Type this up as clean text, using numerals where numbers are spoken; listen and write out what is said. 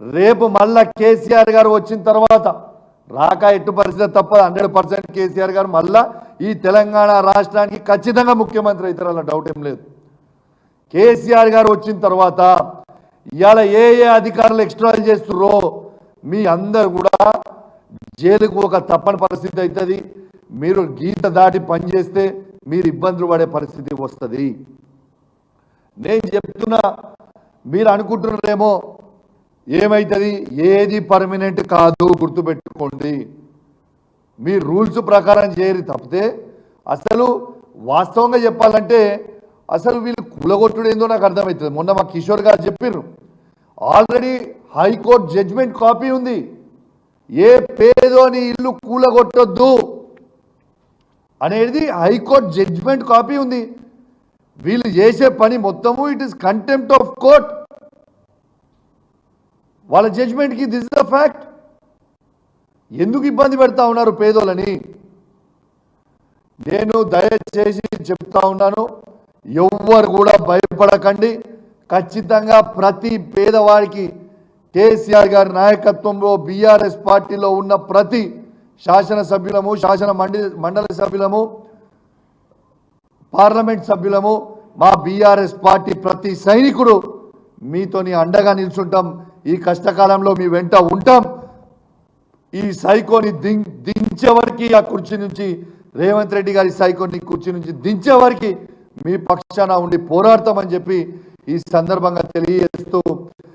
రేపు మళ్ళా కేసీఆర్ గారు వచ్చిన తర్వాత రాక ఎట్టు పరిస్థితి తప్పదు 100% కేసీఆర్ గారు మళ్ళా ఈ తెలంగాణ రాష్ట్రానికి ఖచ్చితంగా ముఖ్యమంత్రి అవుతారన్న డౌట్ ఏం లేదు. కేసీఆర్ గారు వచ్చిన తర్వాత ఇవాళ ఏ అధికారులు ఎక్స్ట్రాల్ చేస్తుర్రో మీ అందరు కూడా జైలుకు ఒక తప్పని పరిస్థితి అవుతుంది. మీరు గీత దాటి పనిచేస్తే మీరు ఇబ్బందులు పడే పరిస్థితి వస్తుంది. నేను చెప్తున్నా, మీరు అనుకుంటున్నారేమో ఏమవుతుంది, ఏది పర్మనెంట్ కాదు, గుర్తుపెట్టుకోండి. మీ రూల్స్ ప్రకారం చేయరు తప్పితే అసలు వాస్తవంగా చెప్పాలంటే అసలు వీళ్ళు కూలగొట్టుడు ఏందో నాకు అర్థమవుతుంది. మొన్న మా కిషోర్ గారు చెప్పారు, ఆల్రెడీ హైకోర్టు జడ్జిమెంట్ కాపీ ఉంది. ఏ పేదోని ఇల్లు కూలగొట్టొద్దు అనేది హైకోర్టు జడ్జిమెంట్ కాపీ ఉంది. వీళ్ళు చేసే పని మొత్తము it is contempt of court. వాళ్ళ జడ్జిమెంట్కి దిస్ ఇస్ ద ఫ్యాక్ట్. ఎందుకు ఇబ్బంది పెడతా ఉన్నారు పేదోళ్ళని? నేను దయచేసి చెప్తా ఉన్నాను, ఎవ్వరు కూడా భయపడకండి. ఖచ్చితంగా ప్రతి పేదవాడికి కేసీఆర్ గారి నాయకత్వంలో బీఆర్ఎస్ పార్టీలో ఉన్న ప్రతి శాసనసభ్యులము, మండలి సభ్యులము, పార్లమెంట్ సభ్యులము, మా బీఆర్ఎస్ పార్టీ ప్రతి సైనికుడు మీతోని అండగా నిల్చుంటాం. ఈ కష్టకాలంలో మీ వెంట ఉంటాం. ఈ సైకోని దించే వరకు ఆ కుర్చీ నుంచి, రేవంత్ రెడ్డి గారి సైకోని కుర్చీ నుంచి దించే వరకు మీ పక్షాన ఉండి పోరాడతామని చెప్పి ఈ సందర్భంగా తెలియజేస్తూ